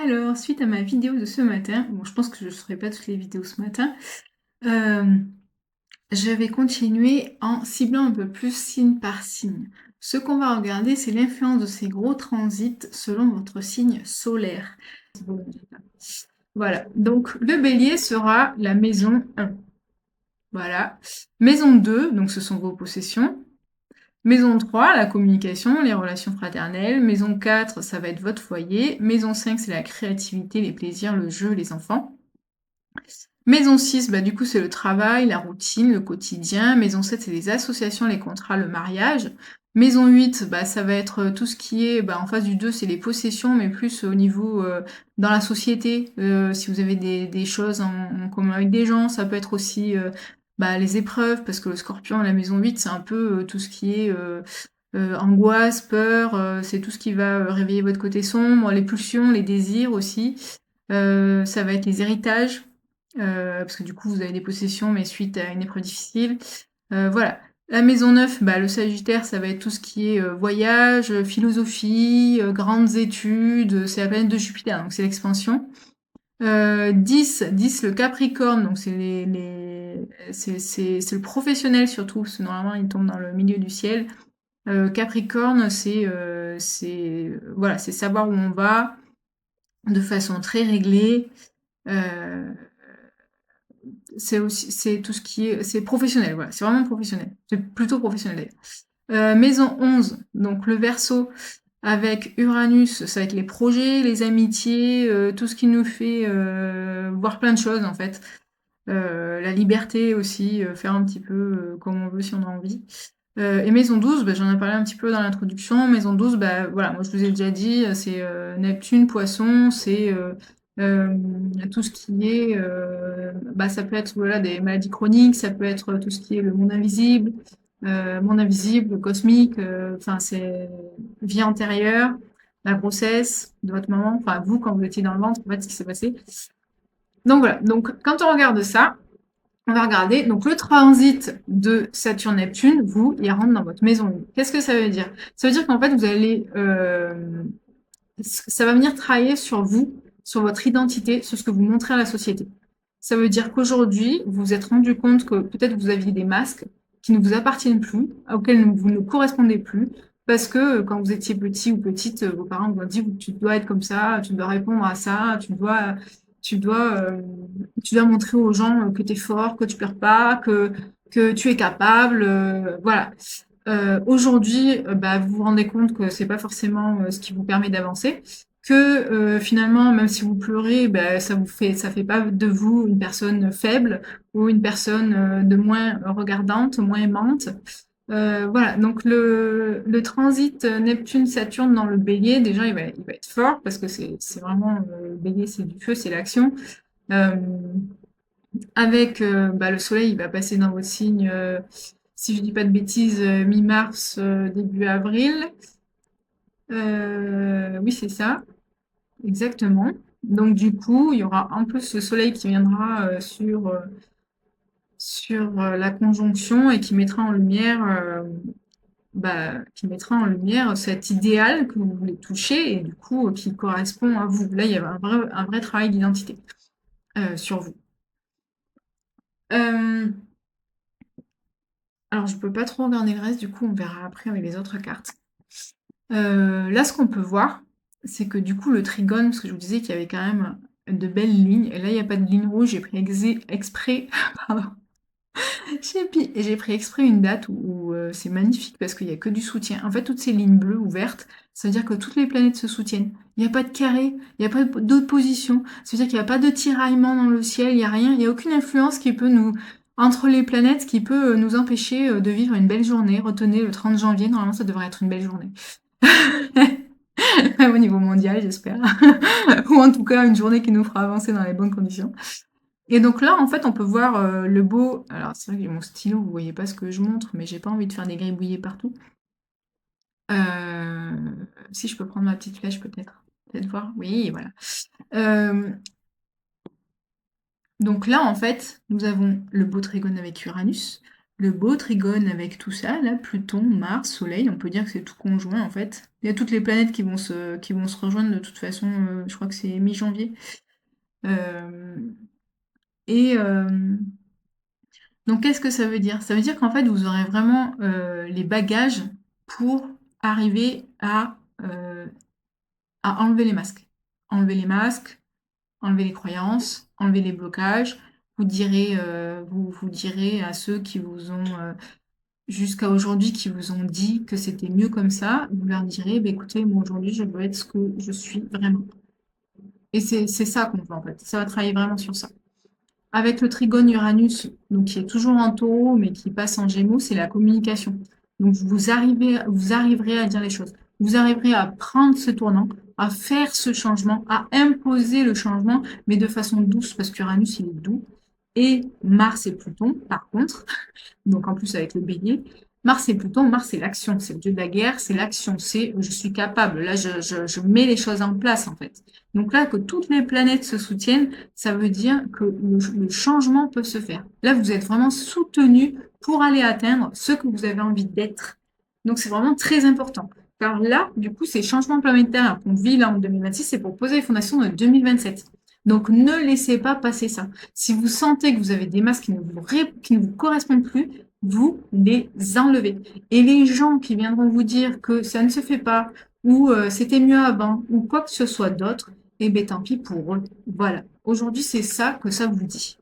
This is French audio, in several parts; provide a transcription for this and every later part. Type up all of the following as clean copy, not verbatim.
Alors, suite à ma vidéo de ce matin, bon, je pense que je ne ferai pas toutes les vidéos ce matin, hem, je vais continuer en ciblant un peu plus signe par signe. Ce qu'on va regarder, c'est l'influence de ces gros transits selon votre signe solaire. Voilà, donc le bélier sera la maison 1. Voilà. Maison 2, donc ce sont vos possessions. Maison 3, la communication, les relations fraternelles. Maison 4, ça va être votre foyer. Maison 5, c'est la créativité, les plaisirs, le jeu, les enfants. Maison 6, bah, du coup, c'est le travail, la routine, le quotidien. Maison 7, c'est les associations, les contrats, le mariage. Maison 8, bah, ça va être tout ce qui est, bah, en face du 2, c'est les possessions, mais plus au niveau dans la société. Si vous avez des choses en commun avec des gens, ça peut être aussi bah, les épreuves, parce que le scorpion, la maison 8, c'est un peu tout ce qui est angoisse, peur, c'est tout ce qui va réveiller votre côté sombre, les pulsions, les désirs aussi. Ça va être les héritages, parce que du coup, vous avez des possessions, mais suite à une épreuve difficile. Voilà. La maison 9, bah, le Sagittaire, ça va être tout ce qui est voyage, philosophie, grandes études, c'est la planète de Jupiter, donc c'est l'expansion. 10, le Capricorne, donc c'est c'est le professionnel surtout, parce que normalement il tombe dans le milieu du ciel. Capricorne, voilà, c'est savoir où on va de façon très réglée. Euh, c'est tout ce qui est, c'est professionnel, voilà, c'est vraiment professionnel. C'est plutôt professionnel d'ailleurs. Maison 11, donc le Verseau, avec Uranus, ça va être les projets, les amitiés, tout ce qui nous fait voir plein de choses en fait. La liberté aussi, faire un petit peu comme on veut si on a envie. Et Maison 12, bah, j'en ai parlé un petit peu dans l'introduction. Maison 12, bah, voilà, moi je vous ai déjà dit, c'est Neptune, Poisson, c'est tout ce qui est, bah, ça peut être voilà, des maladies chroniques, ça peut être tout ce qui est le monde invisible, le cosmique, enfin c'est vie antérieure, la grossesse de votre maman, enfin vous quand vous étiez dans le ventre, en fait, ce qui s'est passé. Donc voilà, donc quand on regarde ça, on va regarder, donc le transit de Saturne-Neptune, vous, il rentre dans votre maison 8. Qu'est-ce que ça veut dire? Ça veut dire qu'en fait, vous allez, ça va venir travailler sur vous, sur votre identité, sur ce que vous montrez à la société. Ça veut dire qu'aujourd'hui, vous vous êtes rendu compte que peut-être vous aviez des masques qui ne vous appartiennent plus, auxquels vous ne correspondez plus, parce que quand vous étiez petit ou petite, vos parents vous ont dit tu dois être comme ça, tu dois répondre à ça, tu dois, euh, tu dois montrer aux gens que tu es fort, que tu pleures pas, que tu es capable, voilà. Aujourd'hui, bah, vous vous rendez compte que c'est pas forcément ce qui vous permet d'avancer, que finalement, même si vous pleurez, bah, ça fait pas de vous une personne faible ou une personne de moins regardante, moins aimante. Voilà, donc le transit Neptune-Saturne dans le bélier, déjà, il va être fort parce que c'est vraiment, le bélier, c'est du feu, c'est l'action. Euh, avec bah, le soleil, il va passer dans votre signe, si je dis pas de bêtises, mi-mars, début avril. Oui, c'est ça, exactement. Donc du coup, il y aura un peu ce soleil qui viendra sur la conjonction et qui mettra en lumière, bah, qui mettra en lumière cet idéal que vous voulez toucher et du coup qui correspond à vous. Là, il y a un vrai travail d'identité sur vous. Euh, alors, je peux pas trop regarder le reste, du coup, on verra après avec les autres cartes. Là, ce qu'on peut voir, c'est que du coup, le trigone, parce que je vous disais qu'il y avait quand même de belles lignes, et là, il n'y a pas de ligne rouge, j'ai pris exprès, pardon, j'ai pris exprès une date où c'est magnifique parce qu'il n'y a que du soutien. En fait, toutes ces lignes bleues ou vertes, ça veut dire que toutes les planètes se soutiennent. Il n'y a pas de carré, il n'y a pas d'opposition. Ça veut dire qu'il n'y a pas de tiraillement dans le ciel, il n'y a rien, il n'y a aucune influence qui peut entre les planètes, qui peut nous empêcher de vivre une belle journée. Retenez le 30 janvier, normalement, ça devrait être une belle journée. Au niveau mondial, j'espère. Ou en tout cas, une journée qui nous fera avancer dans les bonnes conditions. Et donc là, en fait, on peut voir le beau. Alors, c'est vrai que j'ai mon stylo, vous voyez pas ce que je montre, mais j'ai pas envie de faire des gribouillés partout. Si je peux prendre ma petite flèche, peut-être. Peut-être voir. Oui, voilà. Euh, donc là, en fait, nous avons le beau trigone avec Uranus. le beau trigone avec tout ça, là, Pluton, Mars, Soleil, on peut dire que c'est tout conjoint, en fait. Il y a toutes les planètes qui vont se rejoindre de toute façon, je crois que c'est mi-janvier. Hem et donc qu'est-ce que ça veut dire? Ça veut dire qu'en fait, vous aurez vraiment, les bagages pour arriver à enlever les masques. Enlever les masques, enlever les croyances, enlever les blocages. Vous direz à ceux qui vous ont, jusqu'à aujourd'hui, qui vous ont dit que c'était mieux comme ça, vous leur direz: «Beh, écoutez, moi aujourd'hui, je veux être ce que je suis vraiment». Et c'est ça qu'on veut en fait. Ça va travailler vraiment sur ça. Avec le trigone Uranus, donc qui est toujours en taureau, mais qui passe en gémeaux, c'est la communication. Donc vous arriverez à dire les choses. Vous arriverez à prendre ce tournant, à faire ce changement, à imposer le changement, mais de façon douce, parce qu'Uranus, il est doux. Et Mars et Pluton, par contre, donc en plus avec le bélier, Mars et Pluton, Mars c'est l'action, c'est le dieu de la guerre, c'est l'action, c'est je suis capable, là je mets les choses en place en fait. Donc là que toutes les planètes se soutiennent, ça veut dire que le changement peut se faire. Là vous êtes vraiment soutenu pour aller atteindre ce que vous avez envie d'être. Donc c'est vraiment très important. Car là, du coup, ces changements planétaires qu'on vit là en 2026, c'est pour poser les fondations de 2027. Donc ne laissez pas passer ça. Si vous sentez que vous avez des masques qui ne vous correspondent plus, vous les enlevez. Et les gens qui viendront vous dire que ça ne se fait pas, ou c'était mieux avant, ou quoi que ce soit d'autre, eh bien tant pis pour eux. Voilà. Aujourd'hui, c'est ça que ça vous dit.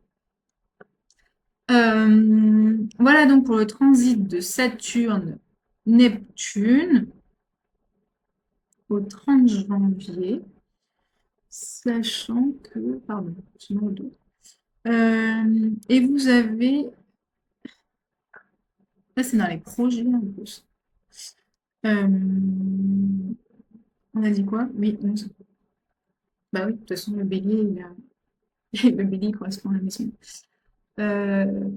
Voilà donc pour le transit de Saturne-Neptune au 30 janvier, sachant que, pardon, je me redonne. Et vous avez, là c'est dans les projets en plus. Euh, on a dit quoi? Oui, 11. Bah oui, de toute façon, le bélier, le bélier correspond à la maison. Euh,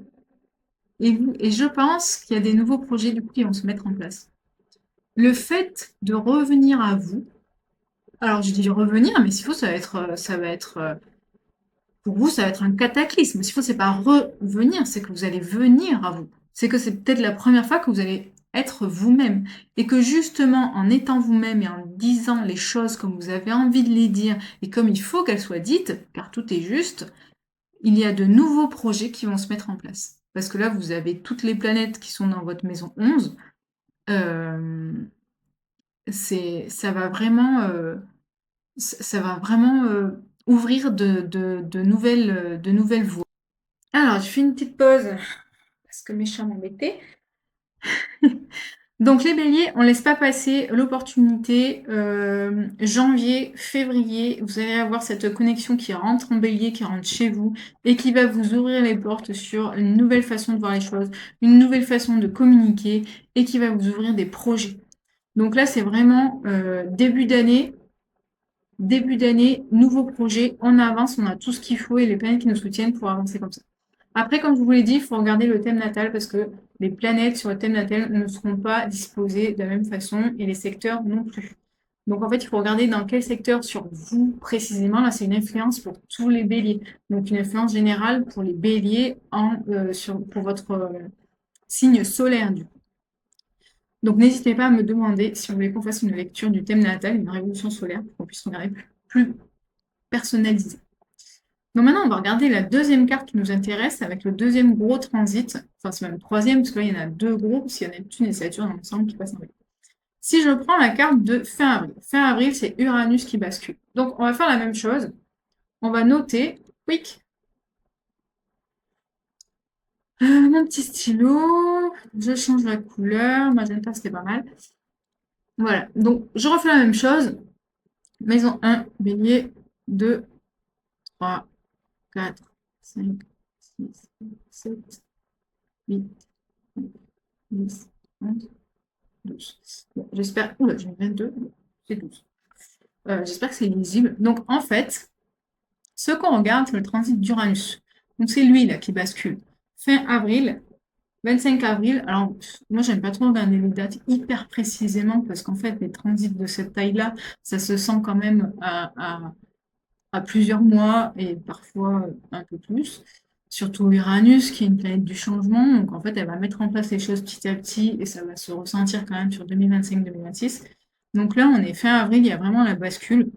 et je pense qu'il y a des nouveaux projets du coup qui vont se mettre en place. Le fait de revenir à vous, alors je dis revenir, mais s'il faut, pour vous, ça va être un cataclysme. S'il faut, c'est pas revenir, c'est que vous allez venir à vous. C'est que c'est peut-être la première fois que vous allez être vous-même. Et que justement, en étant vous-même et en disant les choses comme vous avez envie de les dire et comme il faut qu'elles soient dites, car tout est juste, il y a de nouveaux projets qui vont se mettre en place. Parce que là, vous avez toutes les planètes qui sont dans votre maison 11. Euh, ça va vraiment ouvrir de nouvelles voies. Alors, je fais une petite pause parce que mes chats m'embêtaient. Donc les béliers, on ne laisse pas passer l'opportunité. Janvier, février, vous allez avoir cette connexion qui rentre en bélier, qui rentre chez vous et qui va vous ouvrir les portes sur une nouvelle façon de voir les choses, une nouvelle façon de communiquer et qui va vous ouvrir des projets. Donc là, c'est vraiment début d'année, nouveau projet, on avance, on a tout ce qu'il faut et les planètes qui nous soutiennent pour avancer comme ça. Après, comme je vous l'ai dit, il faut regarder le thème natal parce que les planètes sur le thème natal ne seront pas disposées de la même façon et les secteurs non plus. Donc en fait, il faut regarder dans quel secteur sur vous précisément. Là, c'est une influence pour tous les béliers. Donc une influence générale pour les béliers pour votre signe solaire du coup. Donc n'hésitez pas à me demander si vous voulez qu'on fasse une lecture du thème natal, une révolution solaire, pour qu'on puisse regarder plus personnalisé. Donc maintenant, on va regarder la deuxième carte qui nous intéresse avec le deuxième gros transit. Enfin, c'est même le troisième, parce que là, il y en a deux gros, parce qu'il y a Neptune et Saturne ensemble qui passent en avril. Si je prends la carte de fin avril, fin avril, c'est Uranus qui bascule. Donc, on va faire la même chose. On va noter, quick, mon petit stylo, je change la couleur, magenta, c'était pas mal. Voilà, donc je refais la même chose. Maison 1, bélier, 2, 3, 4, 5, 6, 7, 8, 10, 11, 12. Bon, j'espère. Oula, j'ai mis 22, c'est 12. J'espère que c'est lisible. Donc, en fait, ce qu'on regarde, c'est le transit d'Uranus. Donc, c'est lui, là, qui bascule. Fin avril, 25 avril. Alors, moi, j'aime pas trop regarder les dates hyper précisément parce qu'en fait, les transits de cette taille-là, ça se sent quand même à plusieurs mois et parfois un peu plus. Surtout Uranus, qui est une planète du changement. Donc, en fait, elle va mettre en place les choses petit à petit et ça va se ressentir quand même sur 2025-2026. Donc là, on est fin avril, il y a vraiment la bascule.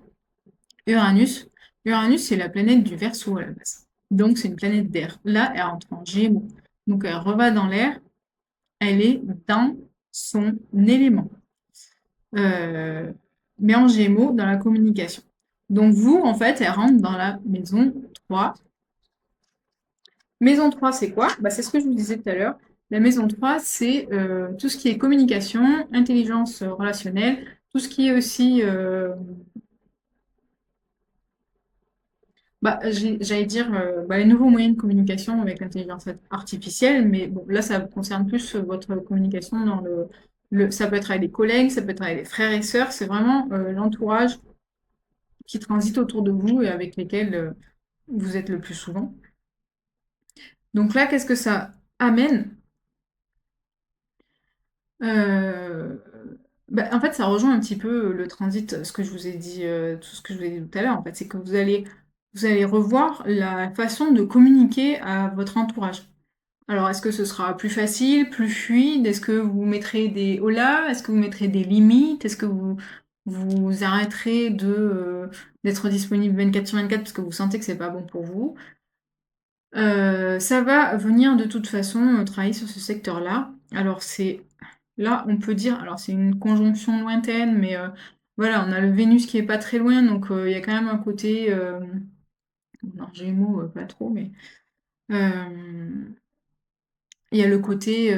Uranus. Uranus, c'est la planète du Verseau à la base. Donc, c'est une planète d'air. Là, elle rentre en Gémeaux. Donc, elle reva dans l'air. Elle est dans son élément. Euh, mais en Gémeaux, dans la communication. Donc, vous, en fait, elle rentre dans la maison 3. Maison 3, c'est quoi? Bah, c'est ce que je vous disais tout à l'heure. La maison 3, c'est tout ce qui est communication, intelligence relationnelle, tout ce qui est aussi bah, j'allais dire bah, les nouveaux moyens de communication avec l'intelligence artificielle, mais bon, là, ça concerne plus votre communication dans ça peut être avec des collègues, ça peut être avec des frères et sœurs, c'est vraiment l'entourage qui transite autour de vous et avec lesquels vous êtes le plus souvent. Donc là, qu'est-ce que ça amène? Euh, Bah, en fait, ça rejoint un petit peu le transit, ce que je vous ai dit, tout ce que je vous ai dit tout à l'heure, en fait, c'est que vous allez revoir la façon de communiquer à votre entourage. Alors, est-ce que ce sera plus facile, plus fluide? Est-ce que vous mettrez des holà? Est-ce que vous mettrez des limites? Est-ce que vous arrêterez d'être disponible 24 sur 24 parce que vous sentez que c'est pas bon pour vous? Ça va venir de toute façon travailler sur ce secteur-là. Alors là, on peut dire, alors c'est une conjonction lointaine, mais voilà, on a le Vénus qui est pas très loin, donc il y a quand même un côté, non, Gémeaux, pas trop, mais il y a le côté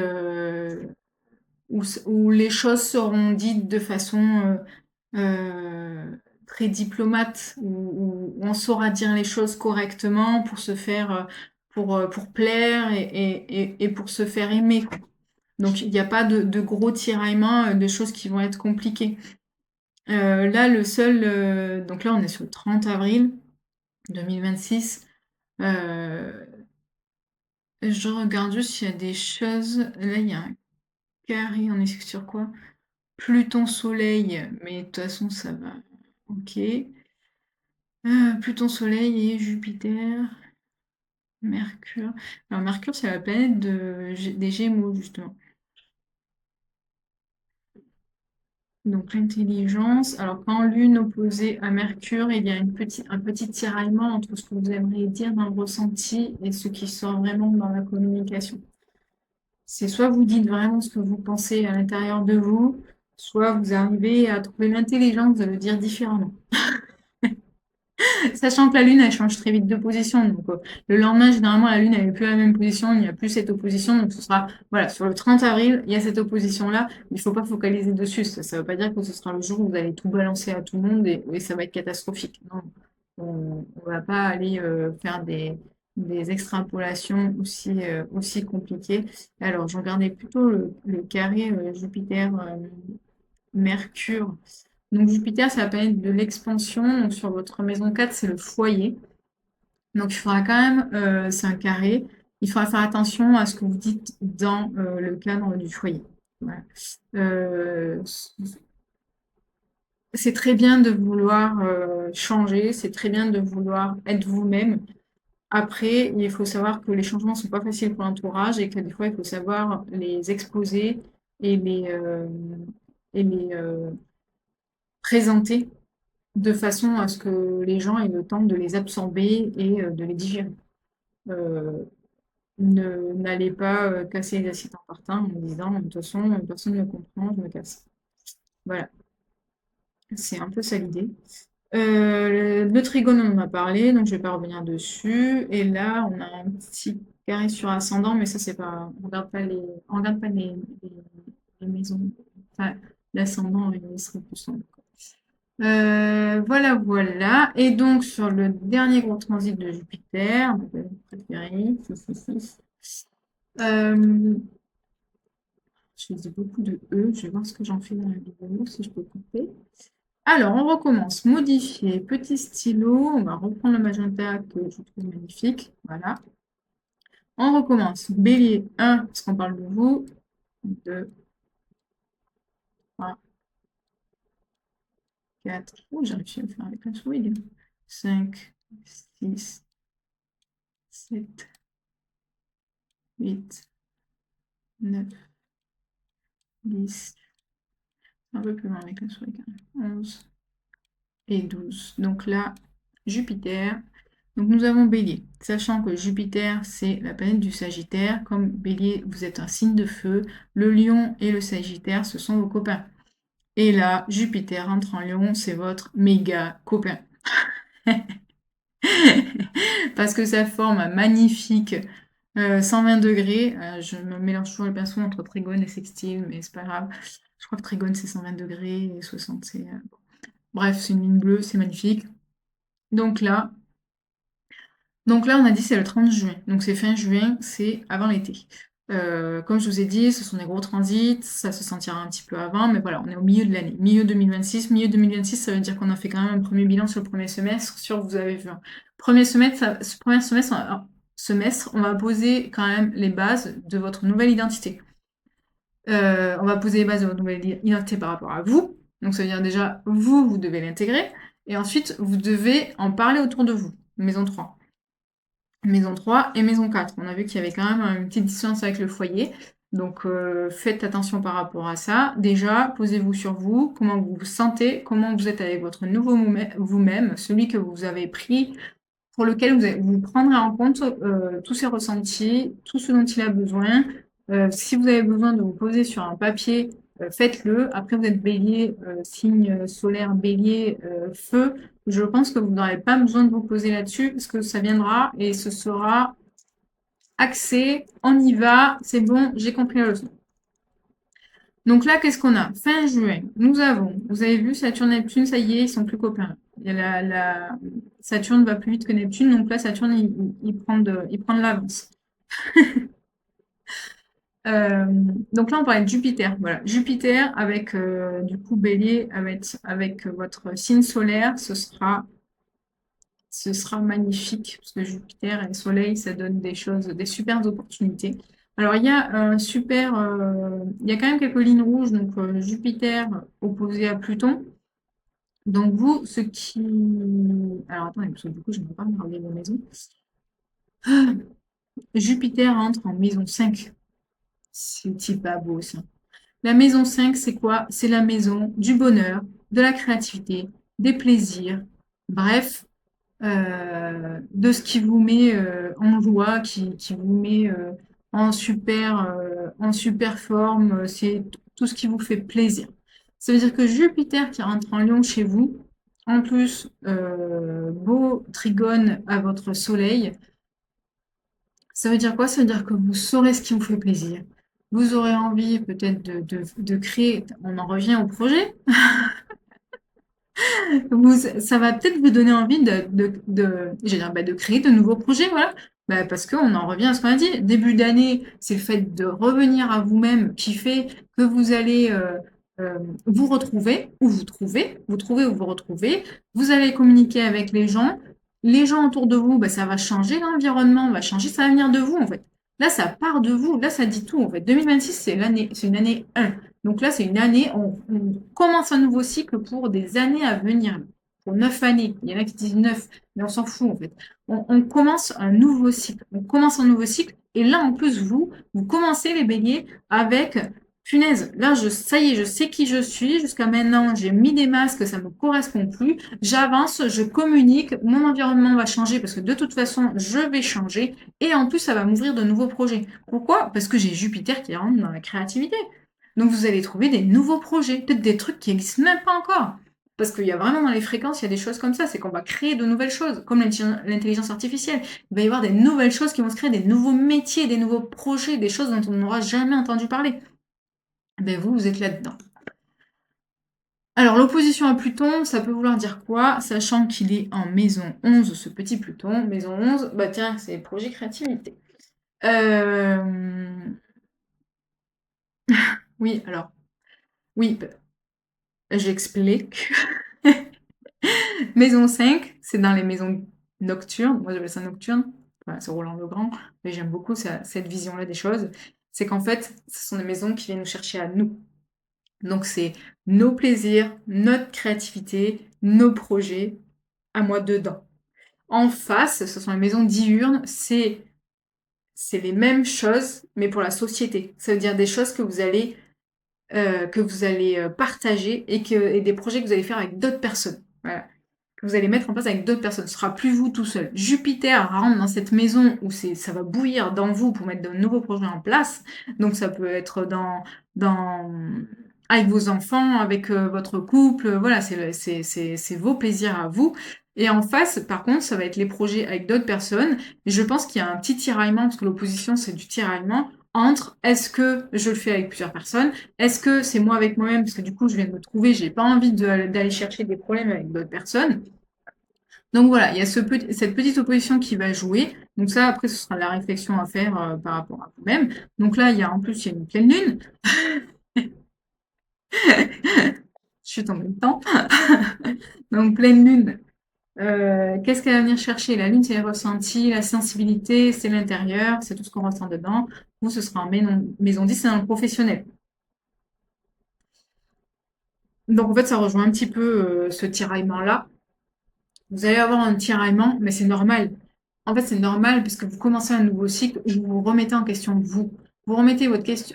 où les choses seront dites de façon très diplomate, où on saura dire les choses correctement pour se faire, pour plaire et pour se faire aimer, quoi. Donc il n'y a pas de gros tiraillements, de choses qui vont être compliquées. Là, donc là, on est sur le 30 avril 2026. Euh, je regarde juste s'il y a des choses. Là, il y a un carré, on est sur quoi? Pluton Soleil, mais de toute façon, ça va. Ok. Pluton Soleil et Jupiter, Mercure. Alors, Mercure, c'est la planète des Gémeaux, justement. Donc l'intelligence. Alors quand Lune opposée à Mercure, il y a un petit tiraillement entre ce que vous aimeriez dire dans le ressenti et ce qui sort vraiment dans la communication. C'est soit vous dites vraiment ce que vous pensez à l'intérieur de vous, soit vous arrivez à trouver l'intelligence de le dire différemment. Sachant que la Lune, elle change très vite de position. Donc, le lendemain, généralement, la Lune, elle n'est plus à la même position, il n'y a plus cette opposition. Donc, ce sera, voilà, sur le 30 avril, il y a cette opposition-là. Il ne faut pas focaliser dessus. Ça ne veut pas dire que ce sera le jour où vous allez tout balancer à tout le monde et ça va être catastrophique. Non, on ne va pas aller faire des extrapolations aussi compliquées. Alors, je regardais plutôt le carré Jupiter-Mercure. Donc Jupiter, c'est la planète de l'expansion. Donc sur votre maison 4, c'est le foyer. Donc il faudra quand même, c'est un carré, il faudra faire attention à ce que vous dites dans le cadre du foyer. Voilà. Euh, c'est très bien de vouloir changer, c'est très bien de vouloir être vous-même. Après, il faut savoir que les changements ne sont pas faciles pour l'entourage et que des fois, il faut savoir les exposer et les présenter de façon à ce que les gens aient le temps de les absorber et de les digérer. Euh, N'allez pas casser les assiettes en partant en disant de toute façon personne ne comprend, je me casse. Voilà, c'est un peu ça l'idée. Le trigone, on en a parlé, donc je vais pas revenir dessus. Et là, on a un petit carré sur ascendant, mais ça, c'est pas. On regarde pas les maisons. Enfin, l'ascendant, il serait plus sombre. Voilà, voilà. Et donc, sur le dernier gros transit de Jupiter, ma planète préférée, euh, je dis beaucoup de E, je vais voir ce que j'en fais dans la vidéo, si je peux couper. Alors, on recommence. Modifier, petit stylo, on va reprendre le magenta que je trouve magnifique. Voilà. On recommence. Bélier 1, parce qu'on parle de vous. 2, 3, 4. Oh, j'ai réussi à le faire avec la souris. 5, 6, 7. 8, 9, 10, un peu plus loin avec la souris quand même, 11 et 12. Donc là, Jupiter. Donc nous avons Bélier, sachant que Jupiter, c'est la planète du Sagittaire. Comme Bélier, vous êtes un signe de feu, le Lion et le Sagittaire, ce sont vos copains. Et là, Jupiter entre en Lion, c'est votre méga copain. Parce que ça forme un magnifique 120 degrés. Je me mélange toujours les pinceaux entre trigone et sextile, mais c'est pas grave. Je crois que trigone, c'est 120 degrés et 60, c'est... Bref, c'est une ligne bleue, c'est magnifique. Donc là, on a dit c'est le 30 juin. Donc c'est fin juin, c'est avant l'été. Comme je vous ai dit, ce sont des gros transits, ça se sentira un petit peu avant, mais voilà, on est au milieu de l'année. Milieu 2026. Milieu 2026, ça veut dire qu'on a fait quand même un premier bilan sur le premier semestre, vous avez vu. Premier semestre, on va poser quand même les bases de votre nouvelle identité. On va poser les bases de votre nouvelle identité par rapport à vous. Donc ça veut dire déjà, vous devez l'intégrer. Et ensuite, vous devez en parler autour de vous. Maison 3. Maison 3 et maison 4. On a vu qu'il y avait quand même une petite distance avec le foyer. Donc faites attention par rapport à ça. Déjà, posez-vous sur vous, comment vous vous sentez, comment vous êtes avec votre nouveau vous-même, celui que vous avez pris, pour lequel vous prendrez en compte tous ses ressentis, tout ce dont il a besoin. Si vous avez besoin de vous poser sur un papier, faites-le. Après, vous êtes bélier, signe solaire bélier, feu. Je pense que vous n'aurez pas besoin de vous poser là-dessus parce que ça viendra et ce sera axé. On y va, c'est bon, j'ai compris la leçon. Donc là, qu'est-ce qu'on a? Fin juin, nous avons, vous avez vu, Saturne et Neptune, ça y est, ils sont plus copains. Il y a Saturne va plus vite que Neptune, donc là, Saturne, il prend de l'avance. Donc là, on parlait de Jupiter. Voilà, Jupiter avec du coup Bélier, avec votre signe solaire, ce sera magnifique parce que Jupiter et le Soleil, ça donne des choses, des super opportunités. Alors il y a il y a quand même quelques lignes rouges. Donc Jupiter opposé à Pluton. Donc vous, ce qui, alors attendez, parce que du coup, je ne vais pas regarder vos maisons. Jupiter entre en maison 5. C'est pas beau ça. La maison 5, c'est quoi? C'est la maison du bonheur, de la créativité, des plaisirs, bref, de ce qui vous met en joie, qui vous met en super forme, c'est tout ce qui vous fait plaisir. Ça veut dire que Jupiter qui rentre en Lion chez vous, en plus, beau trigone à votre soleil, ça veut dire quoi? Ça veut dire que vous saurez ce qui vous fait plaisir. Vous aurez envie peut-être de créer, on en revient au projet, ça va peut-être vous donner envie de créer de nouveaux projets, voilà. Bah, parce qu'on en revient à ce qu'on a dit. Début d'année, c'est le fait de revenir à vous-même qui fait que vous allez vous retrouver, ou vous trouvez ou vous retrouvez. Vous allez communiquer avec les gens. Les gens autour de vous, bah, ça va changer, l'environnement va changer, ça va venir de vous, en fait. Là, ça part de vous, là, ça dit tout, en fait. 2026, c'est une année 1. Donc là, c'est une année, on commence un nouveau cycle pour des années à venir, pour 9 années. Il y en a qui disent 9, mais on s'en fout en fait. On commence un nouveau cycle. On commence un nouveau cycle. Et là, en plus, vous commencez les béliers avec, punaise, là, ça y est, je sais qui je suis. Jusqu'à maintenant, j'ai mis des masques, ça ne me correspond plus. J'avance, je communique, mon environnement va changer parce que de toute façon, je vais changer. Et en plus, ça va m'ouvrir de nouveaux projets. Pourquoi? Parce que j'ai Jupiter qui rentre dans la créativité. Donc vous allez trouver des nouveaux projets, peut-être des trucs qui n'existent même pas encore. Parce qu'il y a vraiment dans les fréquences, il y a des choses comme ça, c'est qu'on va créer de nouvelles choses, comme l'intelligence artificielle. Il va y avoir des nouvelles choses qui vont se créer, des nouveaux métiers, des nouveaux projets, des choses dont on n'aura jamais entendu parler. Ben vous êtes là-dedans. Alors l'opposition à Pluton, ça peut vouloir dire quoi? Sachant qu'il est en maison 11, ce petit Pluton. Maison 11, bah tiens, c'est projet créativité. Oui, alors, oui, j'explique. Maison 5, c'est dans les maisons nocturnes. Moi, j'appelle ça nocturne. Voilà, c'est Roland Legrand. Mais j'aime beaucoup cette vision-là des choses. C'est qu'en fait, ce sont des maisons qui viennent nous chercher à nous. Donc, c'est nos plaisirs, notre créativité, nos projets, à moi dedans. En face, ce sont les maisons diurnes. C'est c'est les mêmes choses, mais pour la société. Ça veut dire des choses que vous allez partager et des projets que vous allez faire avec d'autres personnes. Voilà. Que vous allez mettre en place avec d'autres personnes. Ce sera plus vous tout seul. Jupiter rentre dans cette maison où ça va bouillir dans vous pour mettre de nouveaux projets en place. Donc ça peut être dans avec vos enfants, avec votre couple. Voilà, c'est vos plaisirs à vous. Et en face, par contre, ça va être les projets avec d'autres personnes. Et je pense qu'il y a un petit tiraillement, parce que l'opposition, c'est du tiraillement, entre est-ce que je le fais avec plusieurs personnes, est-ce que c'est moi avec moi-même, parce que du coup, je viens de me trouver, j'ai pas envie d'aller chercher des problèmes avec d'autres personnes. Donc voilà, il y a cette petite opposition qui va jouer. Donc ça, après, ce sera la réflexion à faire par rapport à vous-même. Donc là, en plus, il y a une pleine lune. Je suis en même temps. Donc pleine lune. Qu'est-ce qu'elle va venir chercher? La lune, c'est les ressentis, la sensibilité, c'est l'intérieur, c'est tout ce qu'on ressent dedans. Vous, ce sera en maison 10, c'est dans le professionnel. Donc en fait, ça rejoint un petit peu ce tiraillement-là. Vous allez avoir un tiraillement, mais c'est normal. En fait, c'est normal puisque vous commencez un nouveau cycle où vous vous remettez en question vous. Vous remettez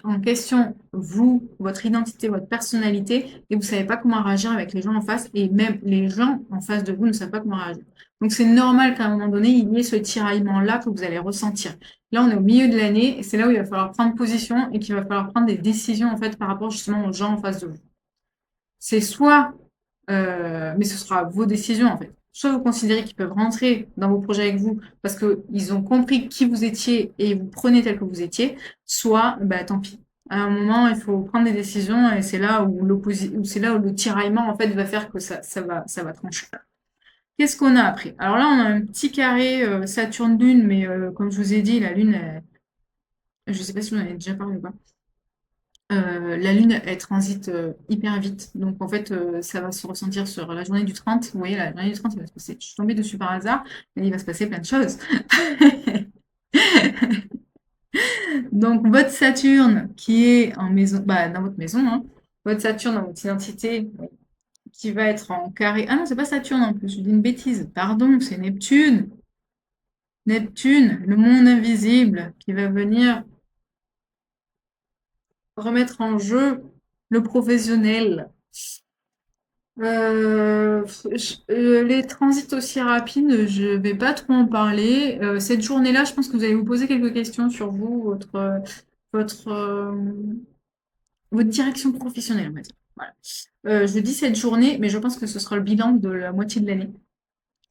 en question vous, votre identité, votre personnalité, et vous savez pas comment réagir avec les gens en face, et même les gens en face de vous ne savent pas comment réagir. Donc c'est normal qu'à un moment donné, il y ait ce tiraillement-là que vous allez ressentir. Là, on est au milieu de l'année, et c'est là où il va falloir prendre position et qu'il va falloir prendre des décisions en fait par rapport justement aux gens en face de vous. C'est soit, mais ce sera vos décisions en fait. Soit vous considérez qu'ils peuvent rentrer dans vos projets avec vous parce qu'ils ont compris qui vous étiez et vous prenez tel que vous étiez, soit, bah, tant pis. À un moment, il faut prendre des décisions et c'est là où le tiraillement en fait va faire que ça va trancher. Qu'est-ce qu'on a après? Alors là, on a un petit carré Saturne-Lune, mais comme je vous ai dit, la Lune, je sais pas si vous en avez déjà parlé ou pas. La Lune, elle transite hyper vite. Donc, en fait, ça va se ressentir sur la journée du 30. Vous voyez, la journée du 30, il va se passer. Je suis tombée dessus par hasard, mais il va se passer plein de choses. Donc, votre Saturne, qui est en maison, bah, dans votre maison, hein, votre Saturne dans votre identité, oui, qui va être en carré. Ah non, c'est pas Saturne en plus, je dis une bêtise. Pardon, c'est Neptune. Neptune, le monde invisible, qui va venir remettre en jeu le professionnel. Les transits aussi rapides, je vais pas trop en parler. Cette journée-là, je pense que vous allez vous poser quelques questions sur vous, votre, votre direction professionnelle, on va dire. Voilà. Je dis cette journée, mais je pense que ce sera le bilan de la moitié de l'année,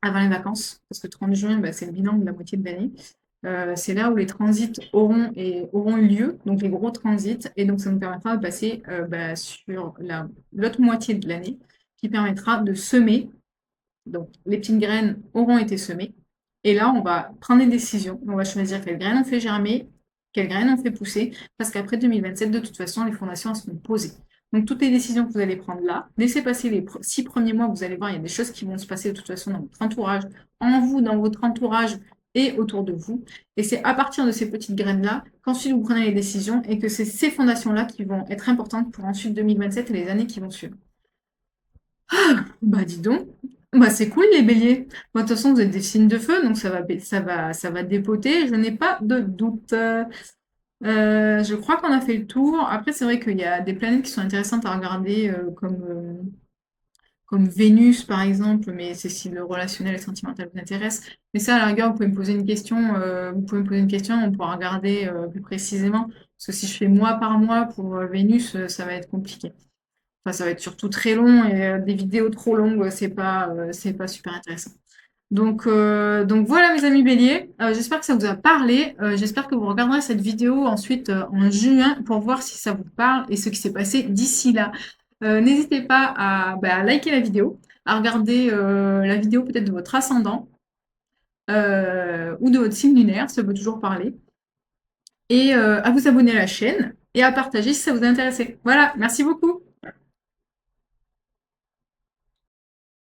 avant les vacances, parce que 30 juin, bah, c'est le bilan de la moitié de l'année. C'est là où les transits auront eu lieu, donc les gros transits, et donc ça nous permettra de passer bah, sur l'autre moitié de l'année, qui permettra de semer. Donc les petites graines auront été semées, et là on va prendre des décisions, on va choisir quelles graines on fait germer, quelles graines on fait pousser, parce qu'après 2027, de toute façon, les fondations elles seront posées. Donc toutes les décisions que vous allez prendre là, laissez passer les 6 premiers mois, vous allez voir, il y a des choses qui vont se passer de toute façon dans votre entourage, en vous, dans votre entourage et autour de vous. Et c'est à partir de ces petites graines-là qu'ensuite vous prenez les décisions et que c'est ces fondations-là qui vont être importantes pour ensuite 2027 et les années qui vont suivre. Bah dis donc, bah c'est cool les béliers. Bah, de toute façon, vous êtes des signes de feu, donc ça va dépoter, je n'ai pas de doute. Je crois qu'on a fait le tour. Après, c'est vrai qu'il y a des planètes qui sont intéressantes à regarder, comme Vénus, par exemple, mais c'est si le relationnel et sentimental vous intéresse. Mais ça, à la rigueur, vous pouvez me poser une question, on pourra regarder plus précisément. Parce que si je fais mois par mois pour Vénus, ça va être compliqué. Enfin, ça va être surtout très long et des vidéos trop longues, c'est pas super intéressant. Donc voilà mes amis béliers, j'espère que ça vous a parlé. J'espère que vous regarderez cette vidéo ensuite en juin pour voir si ça vous parle et ce qui s'est passé d'ici là. N'hésitez pas à liker la vidéo, à regarder la vidéo peut-être de votre ascendant ou de votre signe lunaire, ça peut toujours parler, et à vous abonner à la chaîne et à partager si ça vous a intéressé. Voilà, merci beaucoup.